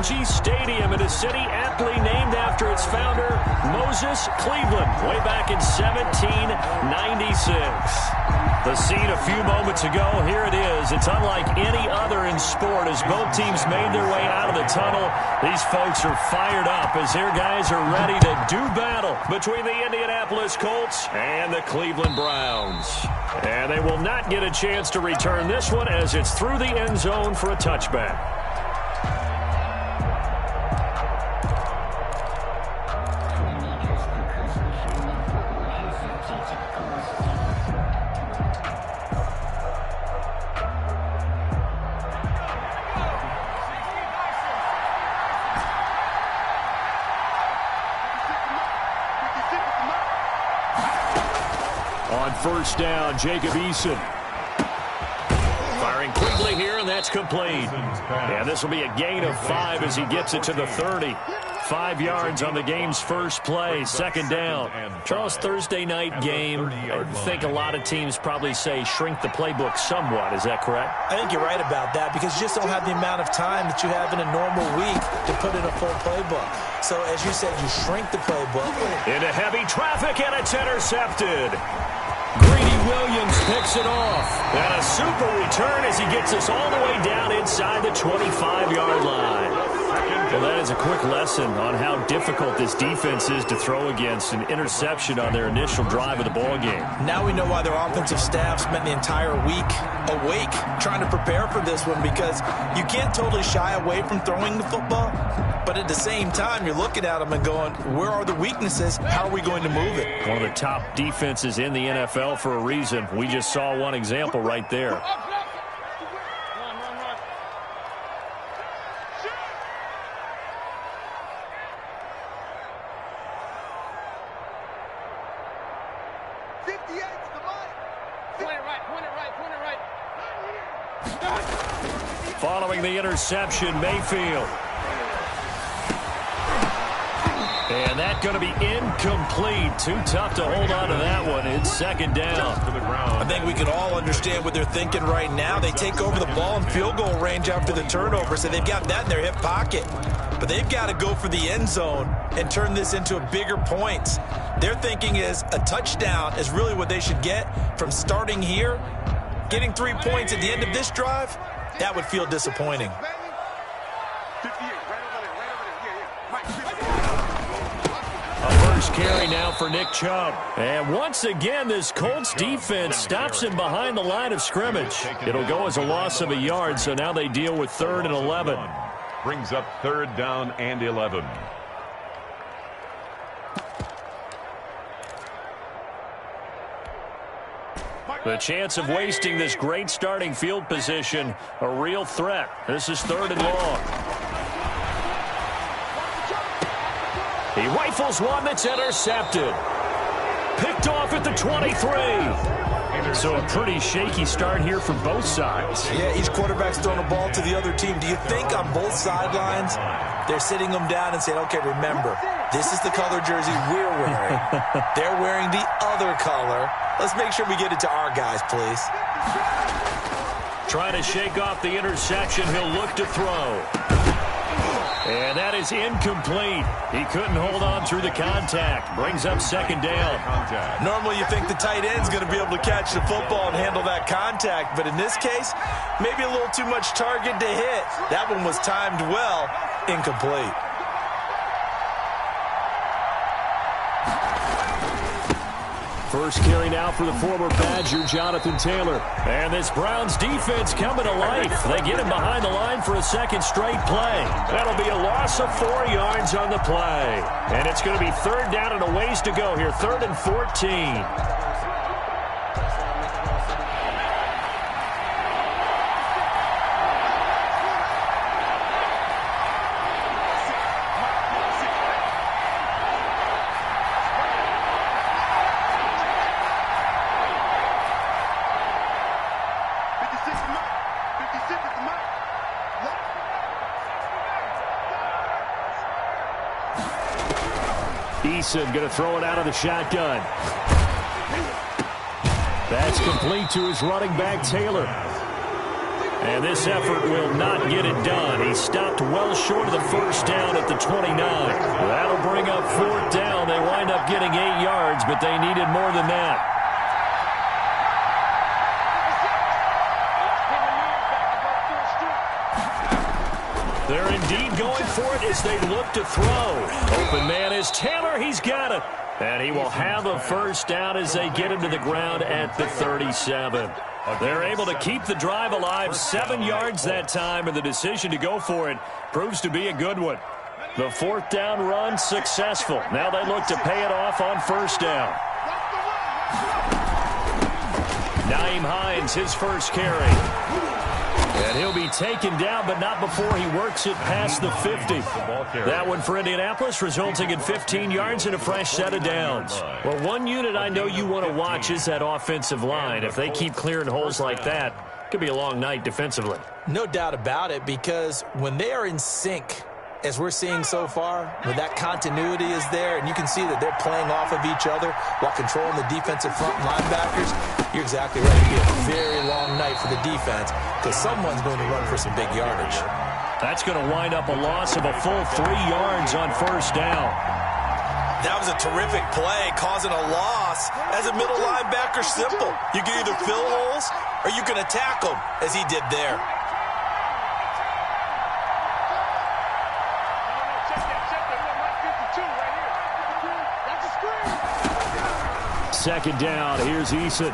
Energy Stadium in a city aptly named after its founder, Moses Cleveland, way back in 1796. The scene a few moments ago, here it is. It's unlike any other in sport as both teams made their way out of the tunnel. These folks are fired up as their guys are ready to do battle between the Indianapolis Colts and the Cleveland Browns. And they will not get a chance to return this one as it's through the end zone for a touchback. On first down, Jacob Eason. Firing quickly here, and that's complete. And this will be a gain of 5 as he gets it to the 30. 5 yards on the game's first play, second down. Charles, Thursday night game, I think a lot of teams probably say shrink the playbook somewhat. Is that correct? I think you're right about that because you just don't have the amount of time that you have in a normal week to put in a full playbook. So, as you said, you shrink the playbook. Into heavy traffic, and it's intercepted. Greedy Williams picks it off. And a super return as he gets us all the way down inside the 25-yard line. Well, that is a quick lesson on how difficult this defense is to throw against. An interception on their initial drive of the ballgame. Now we know why their offensive staff spent the entire week awake trying to prepare for this one because you can't totally shy away from throwing the football. But at the same time, you're looking at them and going, where are the weaknesses? How are we going to move it? One of the top defenses in the NFL for a reason. We just saw one example right there. Following the interception, Mayfield. And that's going to be incomplete. Too tough to hold on to that one. It's second down. I think we can all understand what they're thinking right now. They take over the ball in field goal range after the turnover, so they've got that in their hip pocket. But they've got to go for the end zone and turn this into a bigger points. Their thinking is a touchdown is really what they should get from starting here. Getting 3 points at the end of this drive, that would feel disappointing. First carry now for Nick Chubb. And once again, this Colts defense stops him behind the line of scrimmage. It'll go as a loss of a yard, so now they deal with 3rd and 11. Brings up 3rd down and 11. The chance of wasting this great starting field position, a real threat. This is 3rd and long. He rifles one that's intercepted. Picked off at the 23. So a pretty shaky start here for both sides. Yeah, each quarterback's throwing a ball to the other team. Do you think on both sidelines they're sitting them down and saying, okay, remember, this is the color jersey we're wearing. They're wearing the other color. Let's make sure we get it to our guys, please. Trying to shake off the interception. He'll look to throw. And that is incomplete. He couldn't hold on through the contact. Brings up second down. Normally you think the tight end's going to be able to catch the football and handle that contact. But in this case, maybe a little too much target to hit. That one was timed well. Incomplete. First carry now for the former Badger, Jonathan Taylor. And this Browns defense coming to life. They get him behind the line for a second straight play. That'll be a loss of 4 yards on the play. And it's going to be 3rd down and a ways to go here. 3rd and 14. Eason going to throw it out of the shotgun. That's complete to his running back, Taylor. And this effort will not get it done. He stopped well short of the first down at the 29. That'll bring up fourth down. They wind up getting 8 yards, but they needed more than that. They're indeed going for it as they look to throw. Open man is Taylor. He's got it. And he will have a first down as they get him to the ground at the 37. They're able to keep the drive alive, 7 yards that time, and the decision to go for it proves to be a good one. The fourth down run successful. Now they look to pay it off on first down. Nyheim Hines, his first carry. And he'll be taken down, but not before he works it past the 50. That one for Indianapolis, resulting in 15 yards and a fresh set of downs. Well, one unit I know you want to watch is that offensive line. If they keep clearing holes like that, it could be a long night defensively. No doubt about it, because when they are in sync, as we're seeing so far, when that continuity is there, and you can see that they're playing off of each other while controlling the defensive front linebackers, you're exactly right. It'll be a very long night for the defense because someone's going to run for some big yardage. That's going to wind up a loss of a full 3 yards on first down. That was a terrific play, causing a loss. As a middle linebacker, simple. You can either fill holes or you can attack them, as he did there. Second down, here's Eason.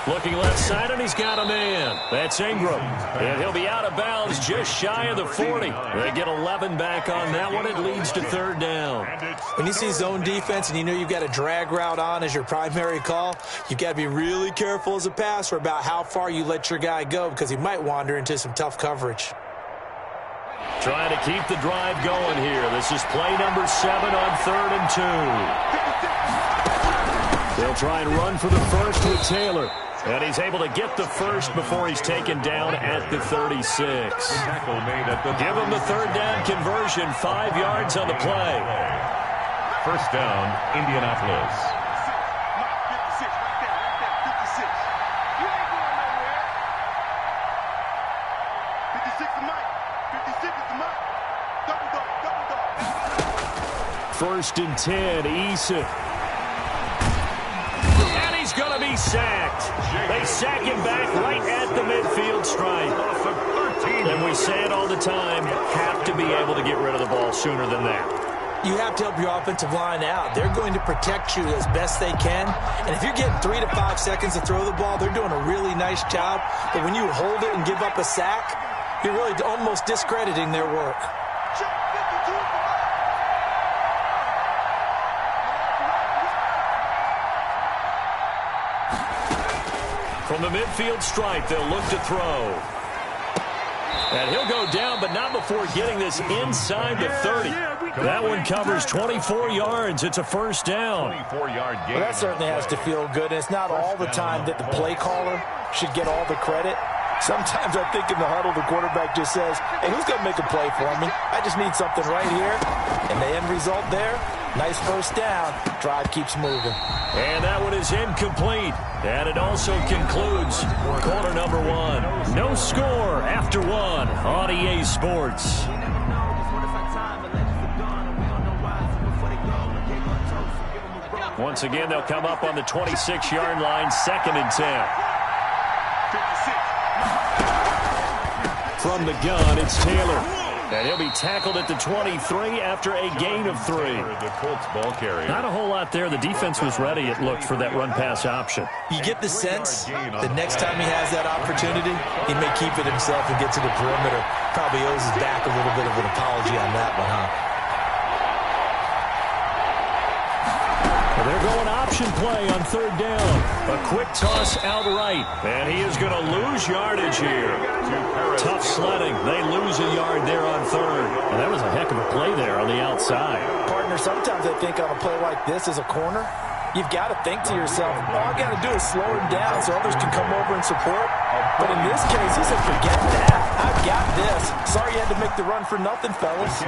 Looking left side, and he's got a man. That's Ingram. And he'll be out of bounds just shy of the 40. They get 11 back on that one. It leads to third down. When you see zone defense and you know you've got a drag route on as your primary call, you've got to be really careful as a passer about how far you let your guy go because he might wander into some tough coverage. Trying to keep the drive going here. This is play number 7 on 3rd and 2. They'll try and run for the first with Taylor. And he's able to get the first before he's taken down at the 36. Give him the third down conversion, 5 yards on the play. First down, Indianapolis. First and 10, Eason. And he's going to be sacked. They sack him back right at the midfield stripe. And we say it all the time, have to be able to get rid of the ball sooner than that. You have to help your offensive line out. They're going to protect you as best they can. And if you're getting 3 to 5 seconds to throw the ball, they're doing a really nice job. But when you hold it and give up a sack, you're really almost discrediting their work. From the midfield stripe, they'll look to throw. And he'll go down, but not before getting this inside the 30. That one covers 24 yards. It's a first down. 24-yard gain. Well, that certainly has to feel good. And it's not all the time that the play caller should get all the credit. Sometimes I think in the huddle, the quarterback just says, hey, who's going to make a play for me? I just need something right here. And the end result there, nice first down. Drive keeps moving. And that one is incomplete. And it also concludes quarter number 1. No score after 1 on EA Sports. Once again, they'll come up on the 26-yard line, 2nd and 10. From the gun, it's Taylor. And he'll be tackled at the 23 after a gain of 3. The Colts ball carrier. Not a whole lot there. The defense was ready, it looked, for that run-pass option. You get the sense that next time he has that opportunity, he may keep it himself and get to the perimeter. Probably owes his back a little bit of an apology on that one, huh? Well, they're going option play on 3rd down. A quick toss outright. And he is going to lose yardage here. Tough sledding. They lose a yard there on 3rd. And that was a heck of a play there on the outside. Partner, sometimes I think on a play like this as a corner, you've got to think to yourself, all I got to do is slow him down so others can come over and support. But in this case, he said, forget that. I've got this. Sorry you had to make the run for nothing, fellas.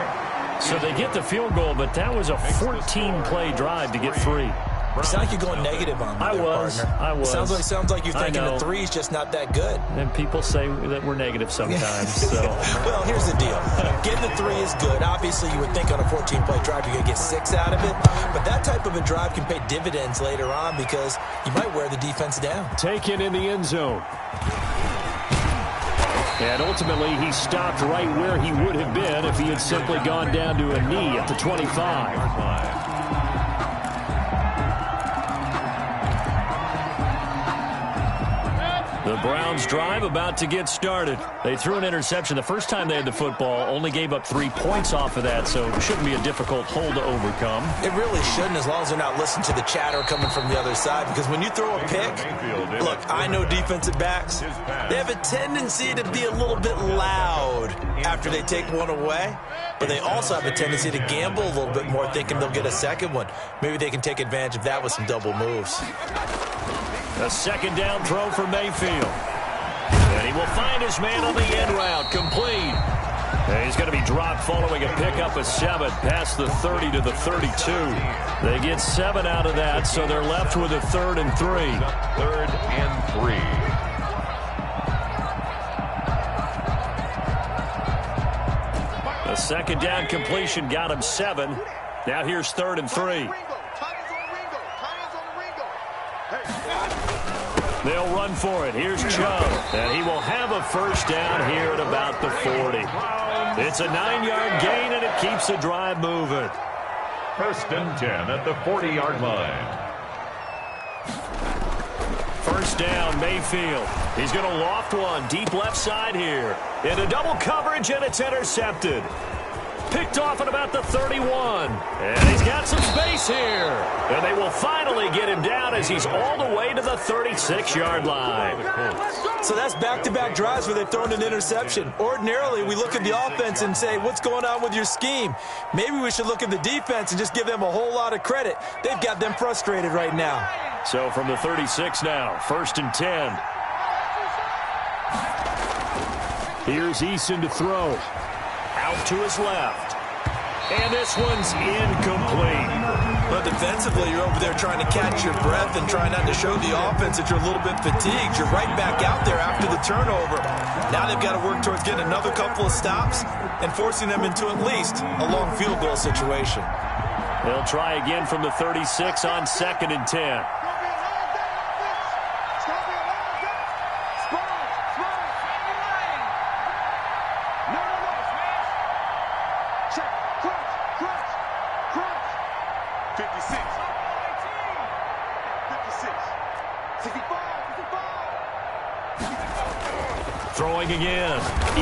So they get the field goal, but that was a 14-play drive to get 3. You sound like you're going negative on me there, partner. I was. Sounds like you're thinking the three's just not that good. And people say that we're negative sometimes. So. Well, here's the deal. Getting the three is good. Obviously, you would think on a 14-play drive you're going to get 6 out of it. But that type of a drive can pay dividends later on because you might wear the defense down. Taken in the end zone. And ultimately, he stopped right where he would have been if he had simply gone down to a knee at the 25. The Browns drive about to get started. They threw an interception the first time they had the football, only gave up 3 points off of that, so it shouldn't be a difficult hole to overcome. It really shouldn't, as long as they're not listening to the chatter coming from the other side, because when you throw a pick, look, I know defensive backs, they have a tendency to be a little bit loud after they take one away, but they also have a tendency to gamble a little bit more, thinking they'll get a second one. Maybe they can take advantage of that with some double moves. A second down throw for Mayfield. And he will find his man on the end route, complete. And he's going to be dropped following a pickup of 7 past the 30 to the 32. They get 7 out of that, so they're left with a 3rd and 3. 3rd and 3. A second down completion got him 7. Now here's 3rd and 3. They'll run for it. Here's Chubb. And he will have a first down here at about the 40. It's a 9-yard gain, and it keeps the drive moving. 1st and 10 at the 40-yard line. First down, Mayfield. He's going to loft one deep left side here. Into double coverage, and it's intercepted. Picked off at about the 31. And he's got some space here. And they will finally get him down as he's all the way to the 36-yard line. So that's back-to-back drives where they've thrown an interception. Ordinarily, we look at the offense and say, what's going on with your scheme? Maybe we should look at the defense and just give them a whole lot of credit. They've got them frustrated right now. So from the 36 now, 1st and 10. Here's Eason to throw. Out to his left. And this one's incomplete. But defensively, you're over there trying to catch your breath and trying not to show the offense that you're a little bit fatigued. You're right back out there after the turnover. Now they've got to work towards getting another couple of stops and forcing them into at least a long field goal situation. They'll try again from the 36 on 2nd and 10. Throwing again.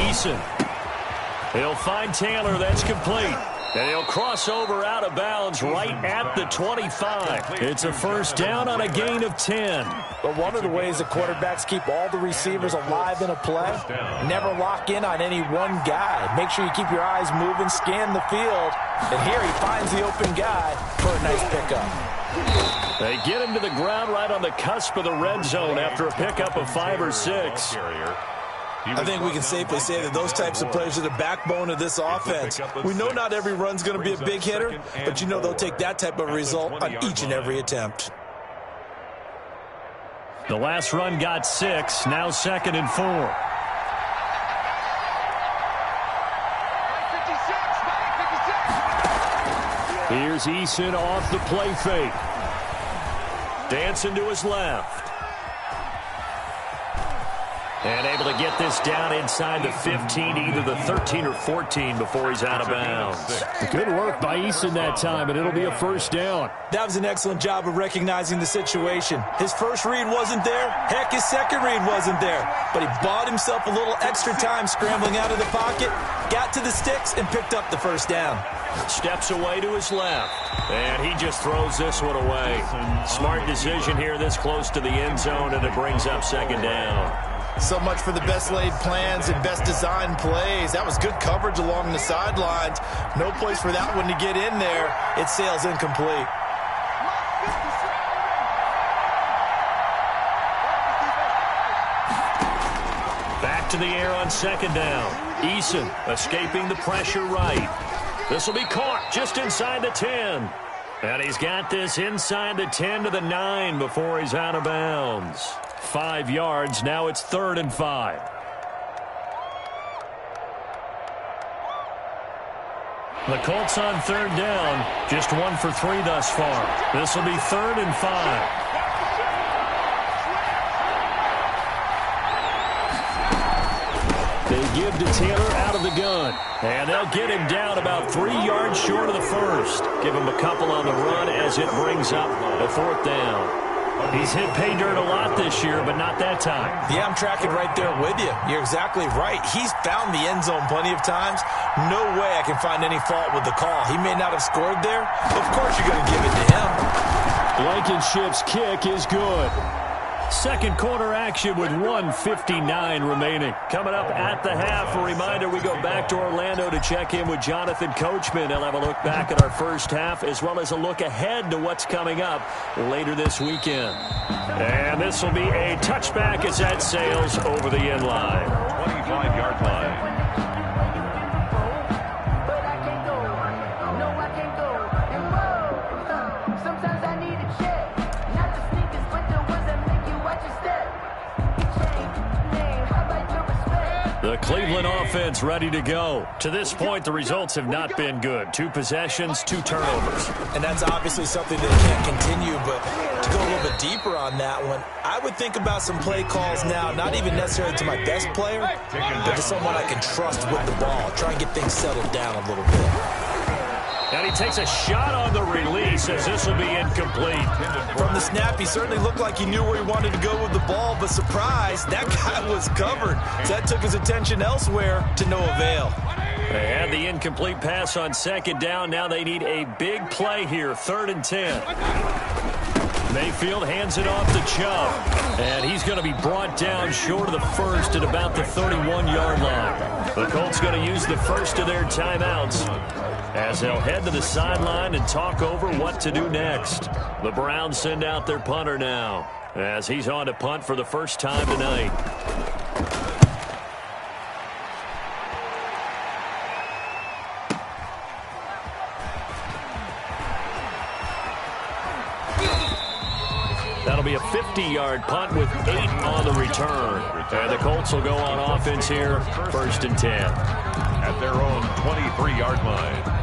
Eason. He'll find Taylor. That's complete. And he'll cross over out of bounds right at the 25. It's a first down on a gain of 10. But one of the ways the quarterbacks keep all the receivers alive in a play, never lock in on any one guy. Make sure you keep your eyes moving, scan the field. And here he finds the open guy for a nice pickup. They get him to the ground right on the cusp of the red zone after a pickup of 5 or 6. I think we can safely say that those types of players are the backbone of this offense. We know not every run's going to be a big hitter, but you know they'll take that type of result on each and every attempt. The last run got 6, now 2nd and 4. Here's Eason off the play fake. Dancing to his left. And able to get this down inside the 15, either the 13 or 14 before he's out of bounds. Good work by Eason that time, and it'll be a first down. That was an excellent job of recognizing the situation. His first read wasn't there. Heck, his second read wasn't there. But he bought himself a little extra time scrambling out of the pocket, got to the sticks, and picked up the first down. Steps away to his left, and he just throws this one away. Smart decision here this close to the end zone, and it brings up 2nd down. So much for the best laid plans and best designed plays. That was good coverage along the sidelines. No place for that one to get in there. It sails incomplete. Back to the air on 2nd down. Eason escaping the pressure right. This will be caught just inside the 10. And he's got this inside the 10 to the 9 before he's out of bounds. 5 yards. Now it's 3rd and 5. The Colts on 3rd down. Just 1 for 3 thus far. This will be 3rd and 5. They give to Taylor out of the gun. And they'll get him down about 3 yards short of the first. Give him a couple on the run as it brings up the 4th down. He's hit pay dirt a lot this year, but not that time. Yeah, I'm tracking right there with you. You're exactly right. He's found the end zone plenty of times. No way I can find any fault with the call. He may not have scored there. Of course you're going to give it to him. Blankenship's kick is good. Second quarter action with 1:59 remaining. Coming up at the half, a reminder we go back to Orlando to check in with Jonathan Coachman. He'll have a look back at our first half as well as a look ahead to what's coming up later this weekend. And this will be a touchback as that sails over the end line. 25-yard line. The Cleveland offense ready to go. To this point, the results have not been good. 2 possessions, 2 turnovers. And that's obviously something that can't continue, but to go a little bit deeper on that one, I would think about some play calls now, not even necessarily to my best player, but to someone I can trust with the ball. Try and get things settled down a little bit. And he takes a shot on the release as this will be incomplete. From the snap, he certainly looked like he knew where he wanted to go with the ball, but surprise, that guy was covered. So that took his attention elsewhere to no avail. They had the incomplete pass on 2nd down. Now they need a big play here, 3rd and 10. Mayfield hands it off to Chubb. And he's going to be brought down short of the first at about the 31-yard line. The Colts going to use the first of their timeouts as they'll head to the sideline and talk over what to do next. The Browns send out their punter now as he's on to punt for the first time tonight. That'll be a 50-yard punt with 8 on the return. And the Colts will go on offense here, 1st and 10. At their own 23-yard line.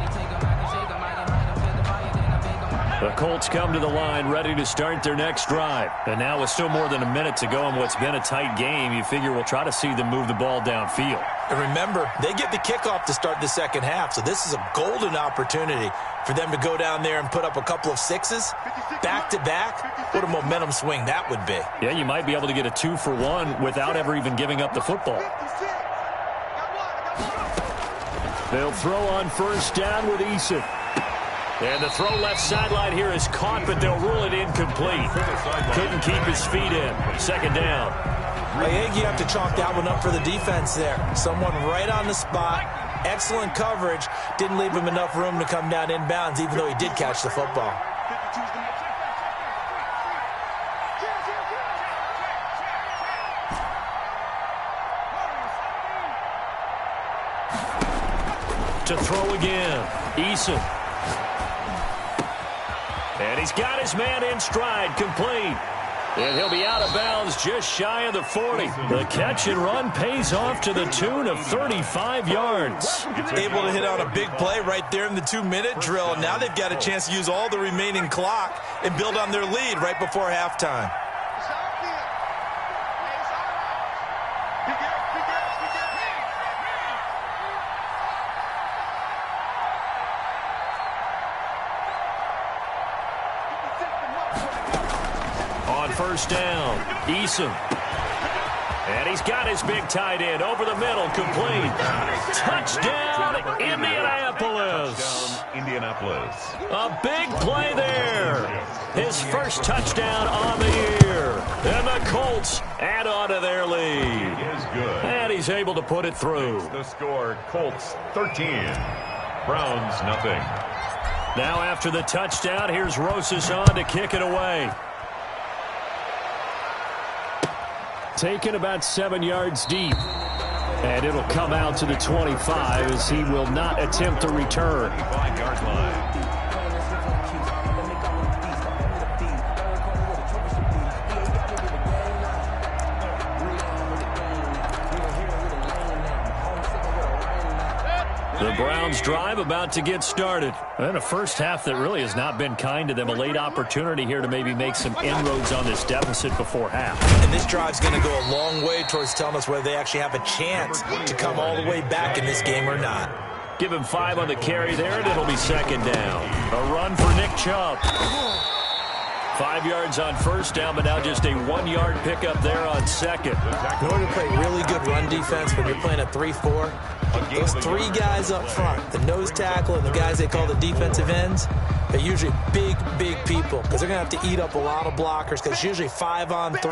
The Colts come to the line ready to start their next drive. And now with still more than a minute to go in what's been a tight game, you figure we'll try to see them move the ball downfield. And remember, they get the kickoff to start the second half, so this is a golden opportunity for them to go down there and put up a couple of 6s back-to-back. What a momentum swing that would be. Yeah, you might be able to get a 2-for-1 without ever even giving up the football. They'll throw on 1st down with Eason. And the throw left sideline here is caught, but they'll rule it incomplete. Couldn't keep his feet in. 2nd down. I think you have to chalk that one up for the defense there. Someone right on the spot. Excellent coverage. Didn't leave him enough room to come down inbounds, even though he did catch the football. To throw again. Eason. And he's got his man in stride, complete. And he'll be out of bounds just shy of the 40. The catch and run pays off to the tune of 35 yards. Able to hit on a big play right there in the 2-minute drill. Now they've got a chance to use all the remaining clock and build on their lead right before halftime. On 1st down, Eason. And he's got his big tight end over the middle, complete. Touchdown, Indianapolis. Indianapolis. A big play there. His first touchdown on the year. And the Colts add on to their lead. Is good. And he's able to put it through. The score, Colts 13. Browns nothing. Now after the touchdown, here's Rosas on to kick it away. Taken about 7 yards deep. And it'll come out to the 25 as he will not attempt to return. 25-yard line. The Browns drive about to get started. And a first half that really has not been kind to them. A late opportunity here to maybe make some inroads on this deficit before half. And this drive's going to go a long way towards telling us whether they actually have a chance to come all the way back in this game or not. Give him 5 on the carry there, and it'll be second down. A run for Nick Chubb. 5 yards on first down, but now just a 1-yard pickup there on second. In order to play really good run defense when you're playing a 3-4, those 3 guys up front, the nose tackle and the guys they call the defensive ends, they're usually big, big people because they're going to have to eat up a lot of blockers because it's usually 5 on 3.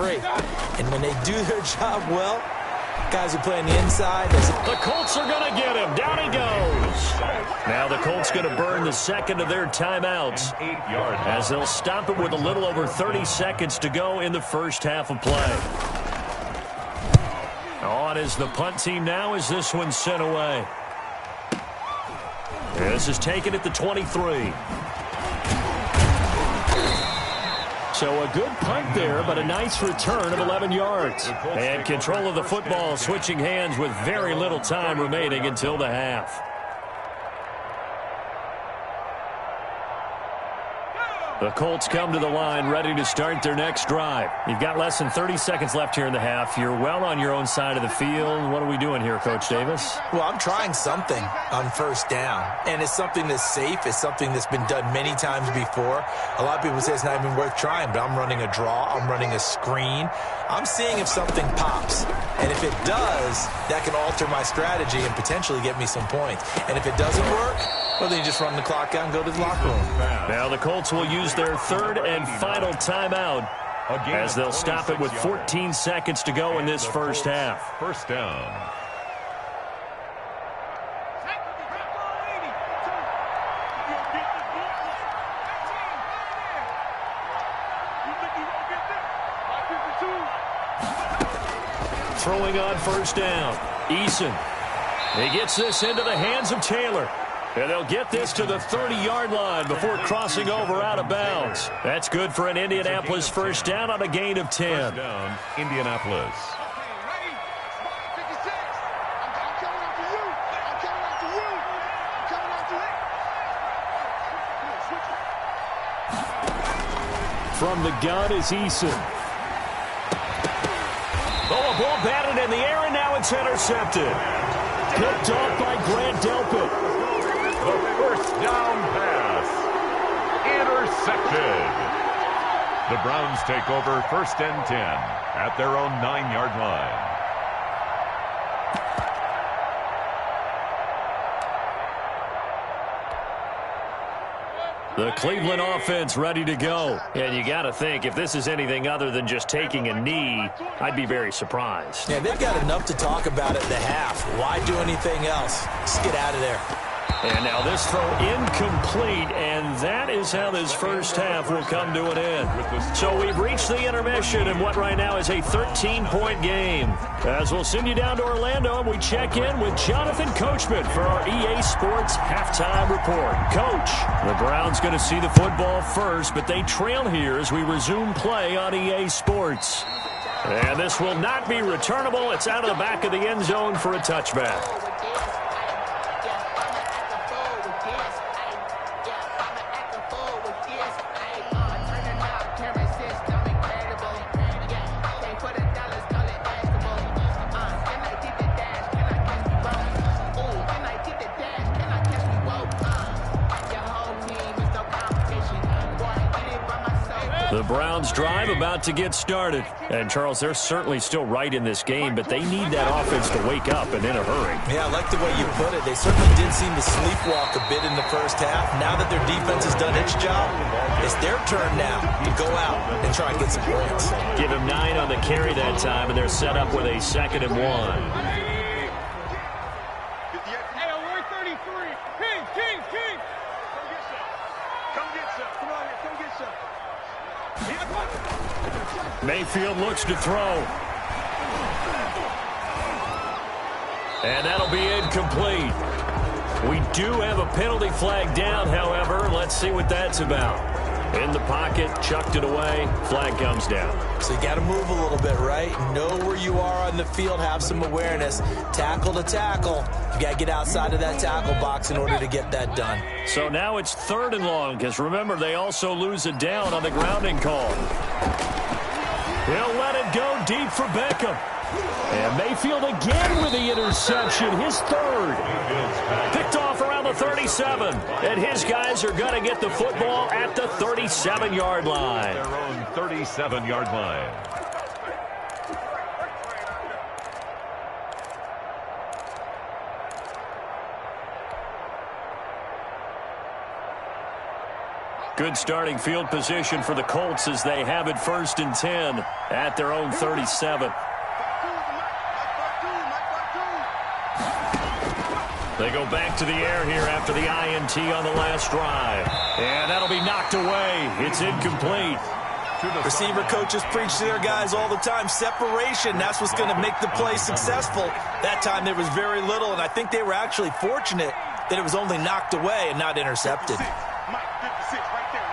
And when they do their job well, guys who play on the inside. The Colts are going to get him. Down he goes. Now the Colts going to burn the second of their timeouts as they'll stop it with a little over 30 seconds to go in the first half of play. On is the punt team now as this one's sent away. This is taken at the 23. So a good punt there, but a nice return of 11 yards. And control of the football switching hands with very little time remaining until the half. The Colts come to the line ready to start their next drive. You've got less than 30 seconds left here in the half. You're well on your own side of the field. What are we doing here, Coach Davis? Well, I'm trying something on first down, and it's something that's safe. It's something that's been done many times before. A lot of people say it's not even worth trying, but I'm running a draw. I'm running a screen. I'm seeing if something pops, and if it does, that can alter my strategy and potentially get me some points. And if it doesn't work, well, then you just run the clock out and go to the locker room. Now the Colts will use their third and final timeout as they'll stop it with 14 seconds to go in this first half. First down. Throwing on first down. Eason. He gets this into the hands of Taylor. And they'll get this to the 30-yard line before crossing over out of bounds. That's good for an Indianapolis first down on a gain of 10. First down, Indianapolis. From the gun is Eason. Oh, a ball batted in the air, and now it's intercepted. Picked off by Grant Delpit. The first down pass. Intercepted. The Browns take over first and 10 at their own 9-yard line. The Cleveland offense ready to go. And you got to think, if this is anything other than just taking a knee, I'd be very surprised. Yeah, they've got enough to talk about at the half. Why do anything else? Just get out of there. And now this throw incomplete, and that is how this first half will come to an end. So we've reached the intermission in what right now is a 13-point game. As we'll send you down to Orlando, and we check in with Jonathan Coachman for our EA Sports Halftime Report. Coach, the Browns going to see the football first, but they trail here as we resume play on EA Sports. And this will not be returnable. It's out of the back of the end zone for a touchback. The Browns drive about to get started. And, Charles, they're certainly still right in this game, but they need that offense to wake up and in a hurry. Yeah, I like the way you put it. They certainly did seem to sleepwalk a bit in the first half. Now that their defense has done its job, it's their turn now to go out and try and get some points. Give them 9 on the carry that time, and they're set up with a 2nd and 1. Mayfield looks to throw. And that'll be incomplete. We do have a penalty flag down, however. Let's see what that's about. In the pocket, chucked it away, flag comes down. So you got to move a little bit, right? Know where you are on the field, have some awareness. Tackle to tackle. You got to get outside of that tackle box in order to get that done. So now it's 3rd and long, because remember, they also lose a down on the grounding call. He'll let it go deep for Beckham. And Mayfield again with the interception, his 3rd. Picked off around the 37. And his guys are going to get the football at the 37-yard line. Their own 37-yard line. Good starting field position for the Colts as they have it 1st and 10 at their own 37. They go back to the air here after the INT on the last drive. And that'll be knocked away. It's incomplete. Receiver coaches preach to their guys all the time. Separation, that's what's going to make the play successful. That time there was very little, and I think they were actually fortunate that it was only knocked away and not intercepted. Mike, 56, right there,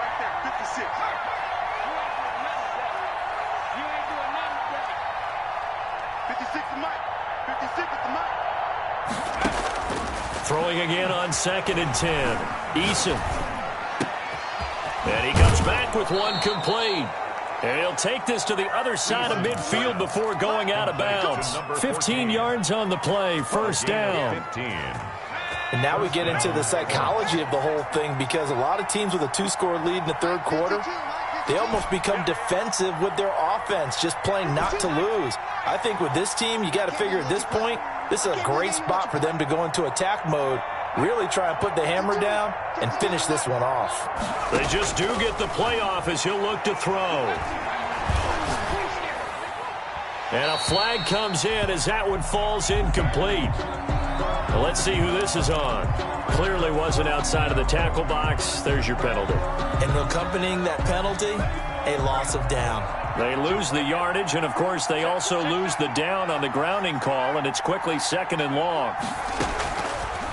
56. You ain't doing nothing with that. 56 to Mike. 56 to Mike. Throwing again on 2nd and 10. Eason. And he comes back with one complete. And he'll take this to the other side of midfield before going out of bounds. 15 yards on the play, 1st down. And now we get into the psychology of the whole thing, because a lot of teams with a 2-score lead in the 3rd quarter, they almost become defensive with their offense, just playing not to lose. I think with this team, you got to figure at this point, this is a great spot for them to go into attack mode, really try and put the hammer down and finish this one off. They just do get the playoff as he'll look to throw. And a flag comes in as that one falls incomplete. Well, let's see who this is on. Clearly wasn't outside of the tackle box. There's your penalty. And accompanying that penalty, a loss of down. They lose the yardage, and, of course, they also lose the down on the grounding call, and it's quickly 2nd and long.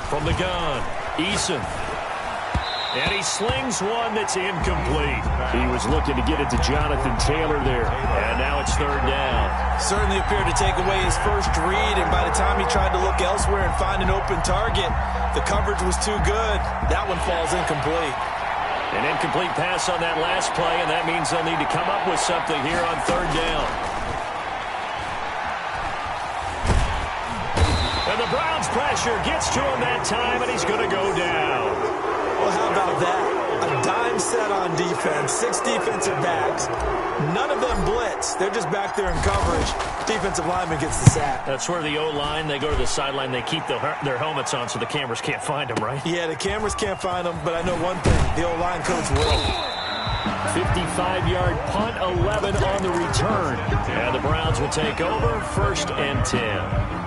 From the gun, Eason. And he slings one that's incomplete. He was looking to get it to Jonathan Taylor there, and now it's 3rd down. Certainly appeared to take away his first read, and by the time he tried to look elsewhere and find an open target, the coverage was too good. That one falls incomplete. An incomplete pass on that last play, and that means they'll need to come up with something here on 3rd down. And the Browns' pressure gets to him that time, and he's going to go down. Well, how about that? A dime set on defense, 6 defensive backs. None of them blitz. They're just back there in coverage. Defensive lineman gets the sack. That's where the O-line, they go to the sideline, they keep their helmets on so the cameras can't find them, right? Yeah, the cameras can't find them, but I know one thing. The O-line coach will. 55-yard punt, 11 on the return. And the Browns will take over, 1st and 10.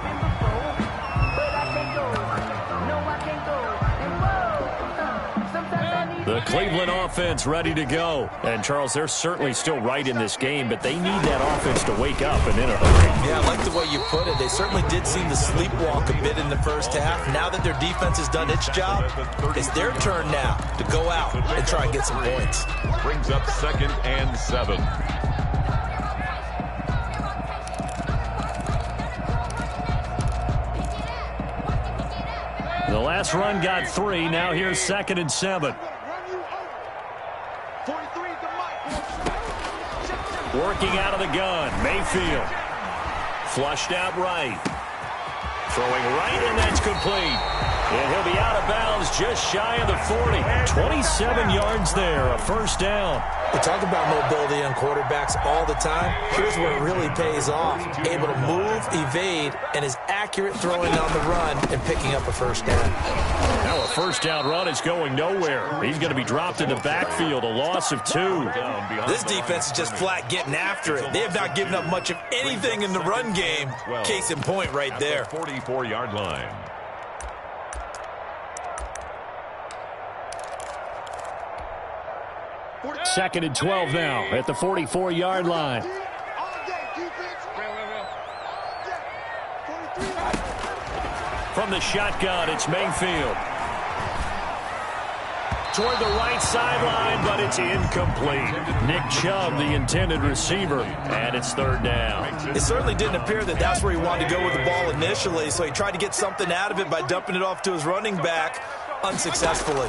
The Cleveland offense ready to go. And, Charles, they're certainly still right in this game, but they need that offense to wake up and in a hurry. Yeah, I like the way you put it. They certainly did seem to sleepwalk a bit in the first half. Now that their defense has done its job, it's their turn now to go out and try and get some points. Brings up 2nd and 7. The last run got 3. Now here's 2nd and 7. Working out of the gun, Mayfield. Flushed out right. Throwing right, and that's complete. And he'll be out of bounds just shy of the 40. 27 yards there, a 1st down. We talk about mobility on quarterbacks all the time. Here's where it really pays off. Able to move, evade, and is accurate throwing on the run and picking up a 1st down. Now a 1st down run is going nowhere. He's going to be dropped in the backfield, a loss of 2. This defense is just flat getting after it. They have not given up much of anything in the run game. Case in point right there. 44-yard line. Second and 12 now at the 44-yard line. From the shotgun, it's Mayfield. toward the right sideline, but it's incomplete. Nick Chubb, the intended receiver, and it's third down. It certainly didn't appear that that's where he wanted to go with the ball initially, so he tried to get something out of it by dumping it off to his running back unsuccessfully.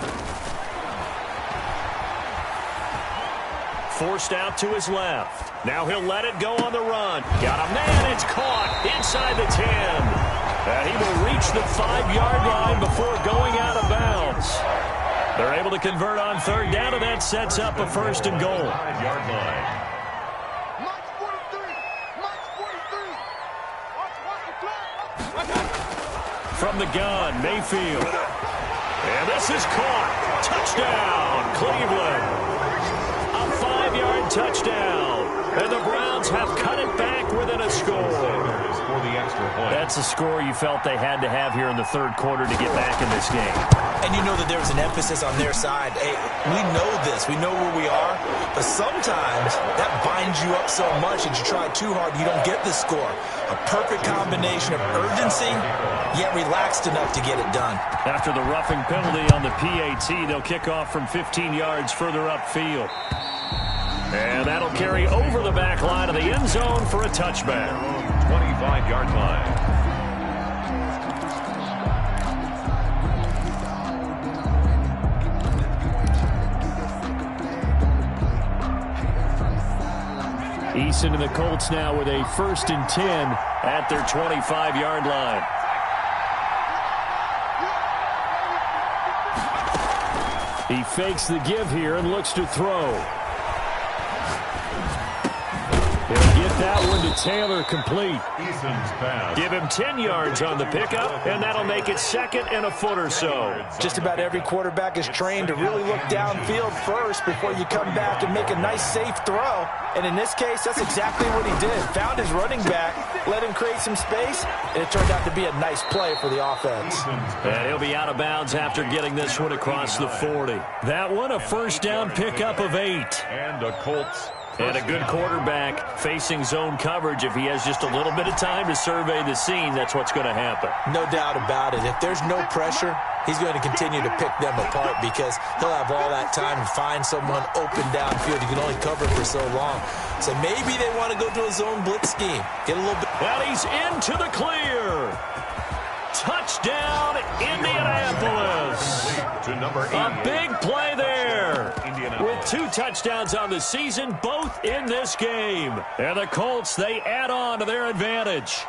Forced out to his left. Now he'll let it go on the run. Got a man. It's caught inside the 10. And he will reach the 5-yard line before going out of bounds. They're able to convert on third down, and that sets up a first and goal. 5-yard line. March 43. March 43. Watch the flag. From the gun, Mayfield. And this is caught. Touchdown, Cleveland. A 5-yard touchdown. And the Browns have cut it back within a score. For the extra point. That's a score you felt they had to have here in the third quarter to get back in this game. And you know that there was an emphasis on their side. Hey, we know this. We know where we are. But sometimes that binds you up so much that you try too hard, you don't get the score. A perfect combination of urgency, yet relaxed enough to get it done. After the roughing penalty on the PAT, they'll kick off from 15 yards further upfield. And that'll carry over the back line of the end zone for a touchback. 25-yard line. Eason and the Colts now with a 1st and 10 at their 25-yard line. He fakes the give here and looks to throw. He'll get that one to Taylor complete. Eason's pass. Give him 10 yards on the pickup, and that'll make it 2nd and a foot or so. Just about every quarterback is trained to really look downfield first before you come back and make a nice, safe throw. And in this case, that's exactly what he did. Found his running back, let him create some space, and it turned out to be a nice play for the offense. And he'll be out of bounds after getting this one across the 40. That one, a first down pickup of 8. And the Colts. And a good quarterback facing zone coverage. If he has just a little bit of time to survey the scene, that's what's going to happen. No doubt about it. If there's no pressure, he's going to continue to pick them apart because he'll have all that time to find someone open downfield. You can only cover for so long. So maybe they want to go to a zone blitz scheme. Get a little bit. Well, he's into the clear. Touchdown, Indianapolis. To number 8. A big play there. With 2 touchdowns on the season, both in this game. And the Colts, they add on to their advantage.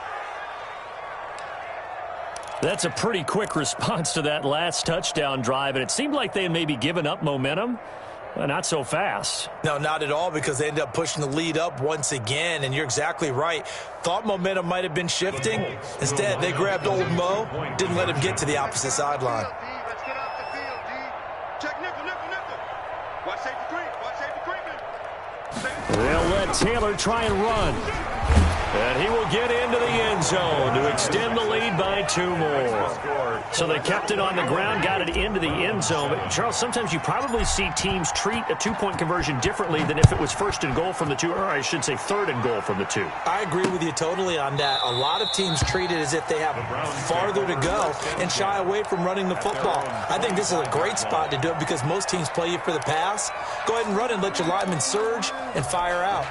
That's a pretty quick response to that last touchdown drive, and it seemed like they had maybe given up momentum. Well, not so fast. No, not at all, because they ended up pushing the lead up once again, and you're exactly right. Thought momentum might have been shifting. Instead, they grabbed old Mo, didn't let him get to the opposite sideline. Let's get off the field, D. Check nickel. Watch safety creep. Watch safety creeping. They'll let Taylor try and run. And he will get into the end zone to extend the lead by 2 more. So they kept it on the ground, got it into the end zone. But, Charles, sometimes you probably see teams treat a 2-point conversion differently than if it was 1st and goal from the 2, or I should say 3rd and goal from the 2. I agree with you totally on that. A lot of teams treat it as if they have farther to go and shy away from running the football. I think this is a great spot to do it because most teams play you for the pass. Go ahead and run and let your linemen surge and fire out.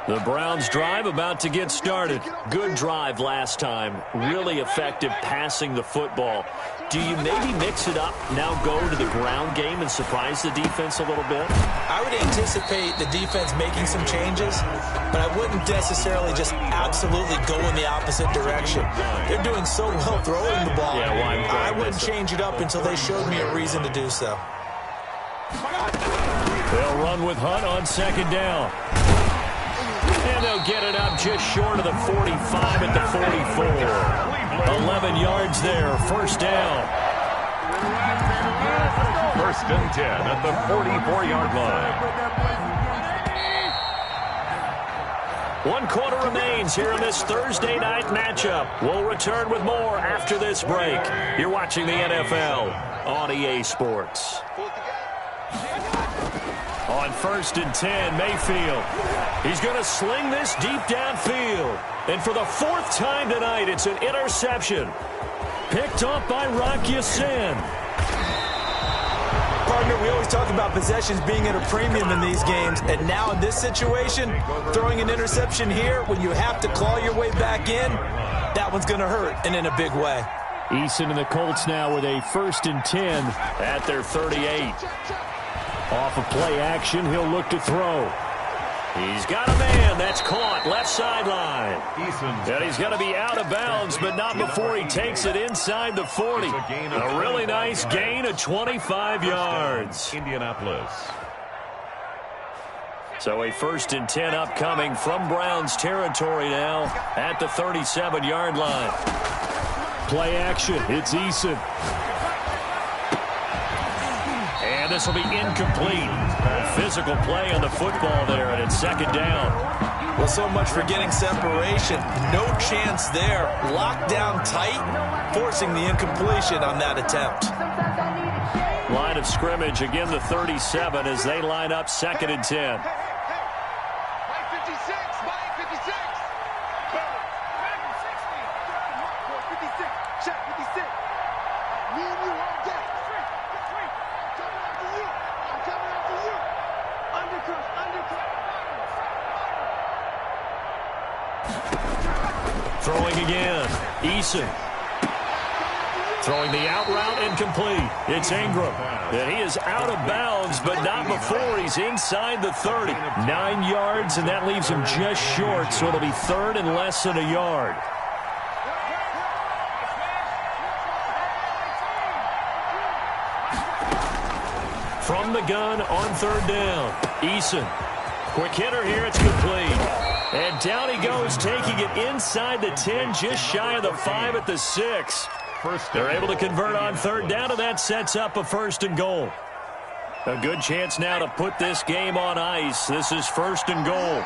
The Browns drive about to get started. Good drive last time. Really effective passing the football. Do you maybe mix it up, now go to the ground game and surprise the defense a little bit? I would anticipate the defense making some changes, but I wouldn't necessarily just absolutely go in the opposite direction. They're doing so well throwing the ball. Yeah, well, I wouldn't change it up until they showed me a reason to do so. They'll run with Hunt on 2nd down. And they'll get it up just short of the 45 at the 44. 11 yards there, 1st down. 1st and 10 at the 44-yard line. 1 quarter remains here in this Thursday night matchup. We'll return with more after this break. You're watching the NFL on EA Sports. On 1st and 10, Mayfield. He's going to sling this deep downfield. And for the 4th time tonight, it's an interception. Picked up by Rock Ya-Sin. we always talk about possessions being at a premium in these games, and now in this situation, throwing an interception here when you have to claw your way back in, that one's going to hurt, and in a big way. Eason and the Colts now with a 1st and 10 at their 38. Off of play action, he'll look to throw. He's got a man. That's caught. Left sideline. And he's going to be out of bounds, but not before he takes it inside the 40. A really nice gain of 25 yards. Indianapolis. So a 1st and 10 upcoming from Browns territory now at the 37-yard line. Play action. It's Eason. And this will be incomplete. Physical play on the football there, and it's 2nd down. Well, so much for getting separation. No chance there. Locked down tight, forcing the incompletion on that attempt. Line of scrimmage, again the 37 as they line up 2nd and 10. Throwing again. Eason. Throwing the out route incomplete. It's Ingram. And he is out of bounds, but not before he's inside the 30. 9 yards, and that leaves him just short, so it'll be 3rd and less than a yard. From the gun on 3rd down. Eason. Quick hitter here. It's complete. And down he goes, taking it inside the 10, just shy of the 5 at the 6. They're able to convert on 3rd down, and that sets up a 1st and goal. A good chance now to put this game on ice. This is 1st and goal.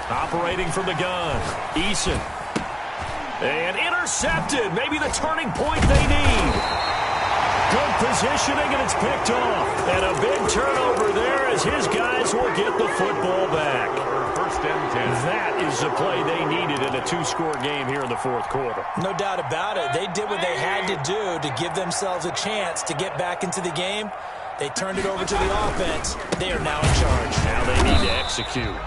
Operating from the gun, Eason. And intercepted. Maybe the turning point they need. Good positioning, and it's picked off. And a big turnover there as his guys will get the football back. 1st and 10. That is the play they needed in a 2-score game here in the 4th quarter. No doubt about it. They did what they had to do to give themselves a chance to get back into the game. They turned it over to the offense. They are now in charge. Now they need to execute.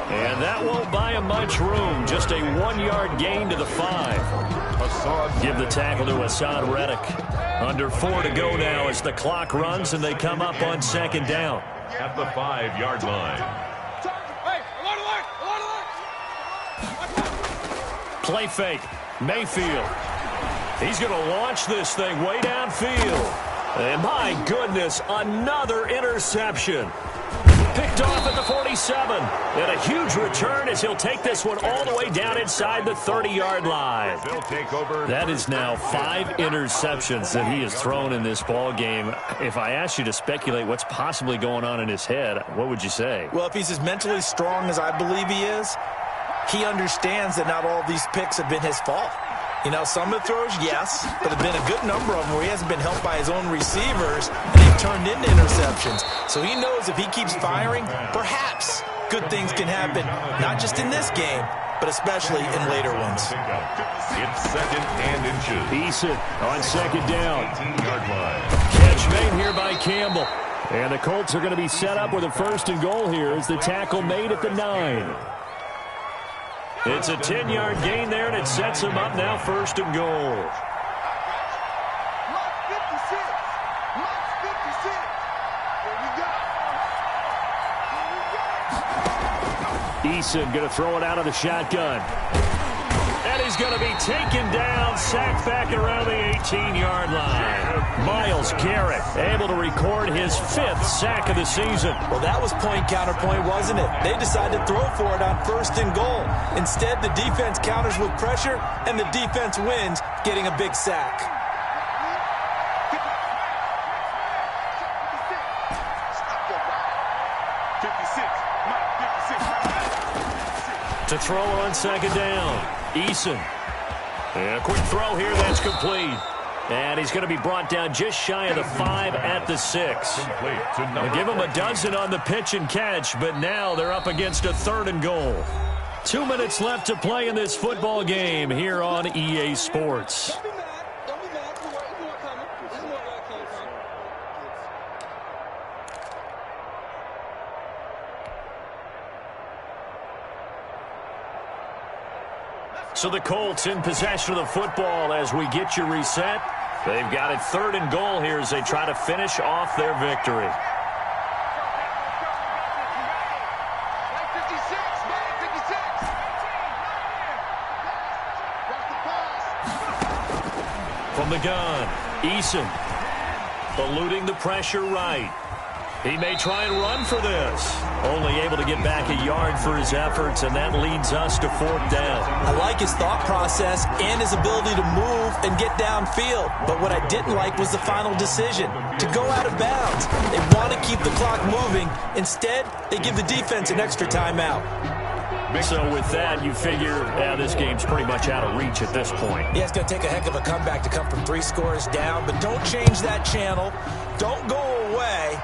And that won't buy him much room. Just a 1-yard gain to the 5. Give the tackle to Hassan Reddick. Under 4 to go now as the clock runs and they come up on 2nd down. At the 5-yard line. Play fake. Mayfield. He's going to launch this thing way downfield. And my goodness, another interception. Picked off at the 47. And a huge return as he'll take this one all the way down inside the 30-yard line. They'll take over. That is now 5 interceptions that he has thrown in this ball game. If I asked you to speculate what's possibly going on in his head, what would you say? Well, if he's as mentally strong as I believe he is, he understands that not all these picks have been his fault. You know, some of the throws, yes, but there have been a good number of them where he hasn't been helped by his own receivers, and they've turned into interceptions. So he knows if he keeps firing, perhaps good things can happen, not just in this game, but especially in later ones. It's 2nd and inches. Eason on 2nd down. 18-yard line. Catch made here by Campbell. And the Colts are going to be set up with a 1st and goal here as the tackle made at the 9. It's a 10-yard gain there, and it sets him up now 1st and goal. Eason going to throw it out of the shotgun. And he's going to be taken down, sacked back around the 18-yard line. Myles Garrett able to record his 5th sack of the season. Well, that was point counterpoint, wasn't it? They decided to throw for it on 1st and goal. Instead, the defense counters with pressure, and the defense wins, getting a big sack. To throw on 2nd down, Eason. And a quick throw here, that's complete. And he's going to be brought down just shy of the 5 at the 6. They'll give him a dozen on the pitch and catch, but now they're up against a 3rd and goal. 2 minutes left to play in this football game here on EA Sports. Don't be mad. Don't be mad. There's more coming. There's more where it came from. So the Colts in possession of the football as we get you reset. They've got it 3rd and goal here as they try to finish off their victory. From the gun, Eason eluding the pressure right. He may try and run for this. Only able to get back a yard for his efforts, and that leads us to 4th down. I like his thought process and his ability to move and get downfield. But what I didn't like was the final decision, to go out of bounds. They want to keep the clock moving. Instead, they give the defense an extra timeout. So with that, you figure this game's pretty much out of reach at this point. Yeah, it's going to take a heck of a comeback to come from 3 scores down, but don't change that channel. Don't go away.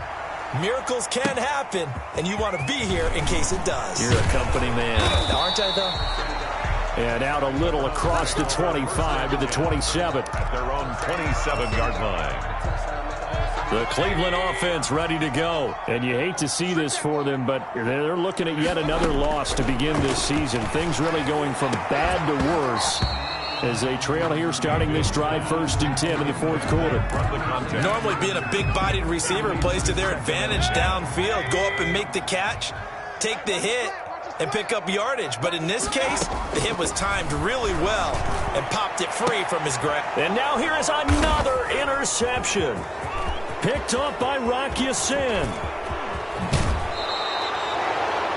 Miracles can happen, and you want to be here in case it does. You're a company man. Aren't I, though? And out a little across the 25 to the 27. At their own 27-yard line. The Cleveland offense ready to go. And you hate to see this for them, but they're looking at yet another loss to begin this season. Things really going from bad to worse as they trail here starting this drive 1st and 10 in the 4th quarter. Normally being a big-bodied receiver plays to their advantage downfield. Go up and make the catch, take the hit, and pick up yardage. But in this case, the hit was timed really well and popped it free from his grasp. And now here is another interception. Picked up by Rock Ya-Sin.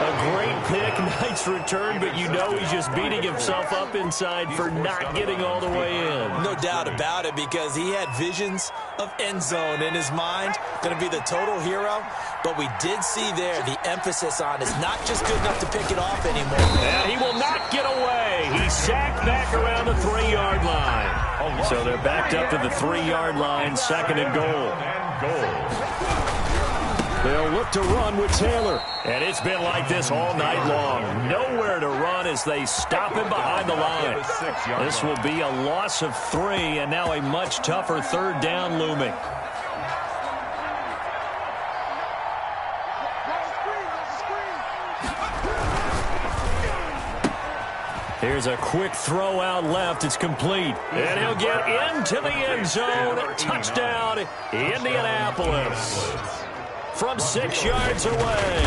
A great pick, nice return, but you know he's just beating himself up inside for not getting all the way in. No doubt about it, because he had visions of end zone in his mind. Going to be the total hero. But we did see there the emphasis on is not just good enough to pick it off anymore. And he will not get away. He's sacked back around the 3-yard line. So they're backed up to the 3-yard line, 2nd and goal. They'll look to run with Taylor. And it's been like this all night long. Nowhere to run as they stop him behind the line. This will be a loss of 3, and now a much tougher 3rd down looming. Here's a quick throw out left. It's complete. And he'll get into the end zone. Touchdown, Indianapolis. From 6 yards away.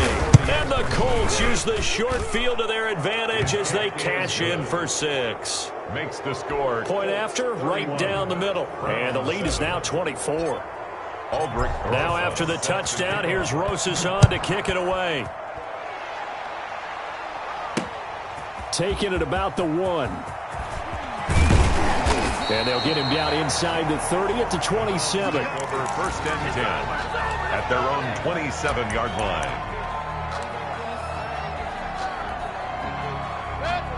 And the Colts use the short field to their advantage as they cash in for 6. Makes the score. Point after, right down the middle. And the lead is now 24. Now after the touchdown, here's Rosas on to kick it away. Taking it about the 1. And they'll get him down inside the 30 at the 27. Over 1st and 10 at their own 27-yard line.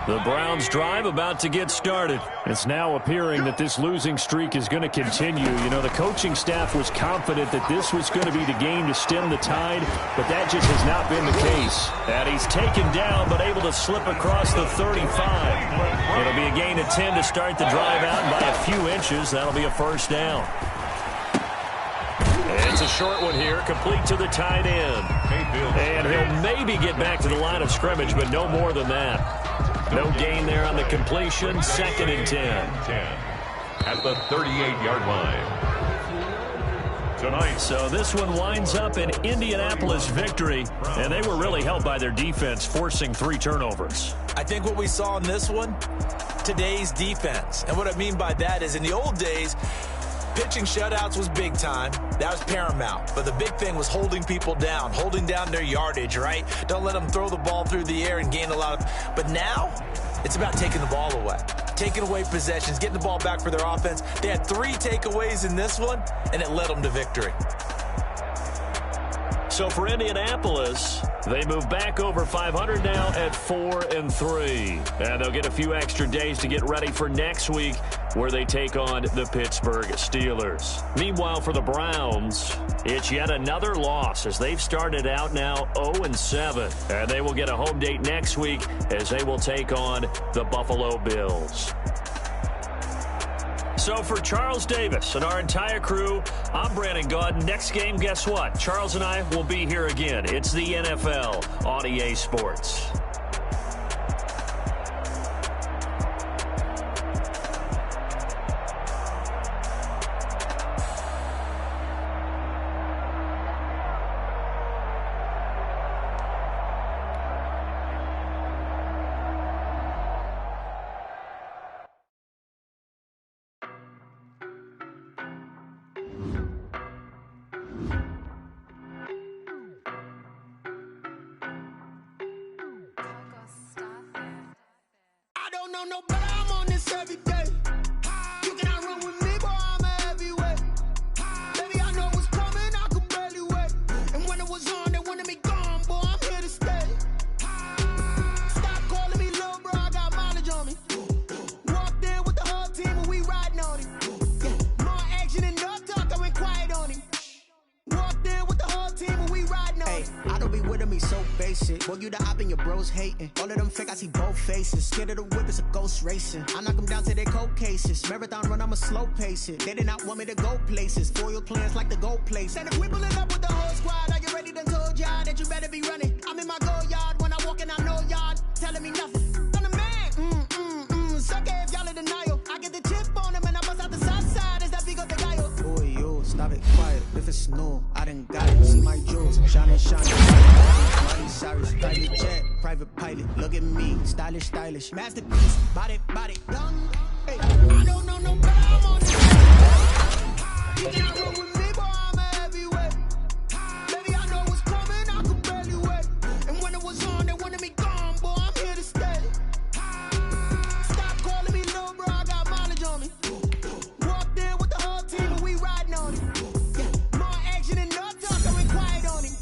The Browns drive about to get started. It's now appearing that this losing streak is going to continue. You know, the coaching staff was confident that this was going to be the game to stem the tide, but that just has not been the case. And he's taken down, but able to slip across the 35. It'll be a gain of 10 to start the drive out, and by a few inches, that'll be a 1st down. It's a short one here, complete to the tight end. And he'll maybe get back to the line of scrimmage, but no more than that. No gain there on the completion, 2nd and 10. At the 38-yard line. Tonight. So this one winds up an Indianapolis victory, and they were really helped by their defense, forcing 3 turnovers. I think what we saw in this one, today's defense. And what I mean by that is in the old days, pitching shutouts was big time. That was paramount. But the big thing was holding people down, holding down their yardage, right? Don't let them throw the ball through the air and gain a lot of... But now, it's about taking the ball away. Taking away possessions, getting the ball back for their offense. They had 3 takeaways in this one, and it led them to victory. So for Indianapolis, They move back over 500 now at 4-3. And they'll get a few extra days to get ready for next week where they take on the Pittsburgh Steelers. Meanwhile, for the Browns, it's yet another loss as they've started out now 0-7. And they will get a home date next week as they will take on the Buffalo Bills. So for Charles Davis and our entire crew, I'm Brandon Gaudin. Next game, guess what? Charles and I will be here again. It's the NFL on EA Sports. No, but I'm on this every day. You cannot run with me, boy, I'm a heavyweight. Baby, I know what's coming, I could barely wait. And when it was on, they wanted me gone, boy, I'm here to stay. Stop calling me little bro, I got mileage on me. Walked in with the whole team and we riding on him. Yeah, more action than no talk, I went quiet on him. Walked in with the whole team and we riding on him. I don't be with him, he's so basic. Boy, you the op and your bros hating. All of them fake, I see both faces. Scared of the whip, it's a ghost racing. I knock them down to their cold cases. Marathon run, I'ma slow pace it. They did not want me to go places. Foil plans like the gold place. And if we pulling up with the whole squad, are you ready? Done told y'all that you better be running. I'm in my go yard. When I walk in, I know y'all telling me nothing. I'm the man. Suck it if y'all in denial. I get the chip on them and I bust out the south side. Is that Vigo de Gallo? Boy, yo, stop it quiet. If it's new, I done got it. See my jewels, shining. Miley Cyrus, private jet, private pilot. Look at me, stylish. Masterpiece, body, young. Hey, I don't know no, but I'm on this. You cannot run with me, boy, I'm a heavyweight. Baby, I know what's coming, I could barely wait. And when it was on, they wanted me gone, boy, I'm here to stay. Stop calling me little bro, I got mileage on me. Walked in with the whole team and we riding on him. Yeah, more action than no talk, I went quiet on him.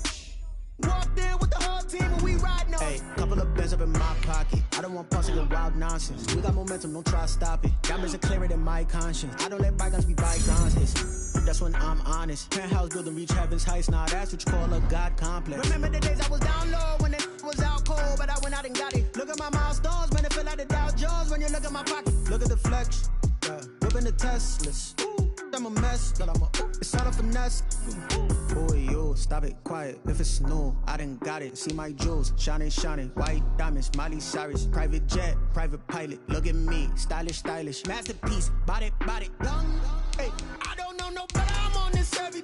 Walked in with the whole team and we riding on him. Hey, couple of bands up in my pocket. I don't want puzzle and wild nonsense. We got momentum, don't try to stop it. Diamonds are clearer than my conscience. I don't let bygones be bygones. That's when I'm honest. Penthouse building, reach heaven's heights. Now that's what you call a God complex. Remember the days I was down low when it was out cold, but I went out and got it. Look at my milestones, man, it feel like the Dow Jones when you look at my pocket. Look at the flex, whipping the Teslas. I'm a mess, but it's all a finesse. Boy, yo, stop it, quiet. If it's new, I done got it. See my jewels, shining. White diamonds, Miley Cyrus, private jet, private pilot. Look at me, stylish. Masterpiece, body, young. Hey, I don't know no, but I'm on this every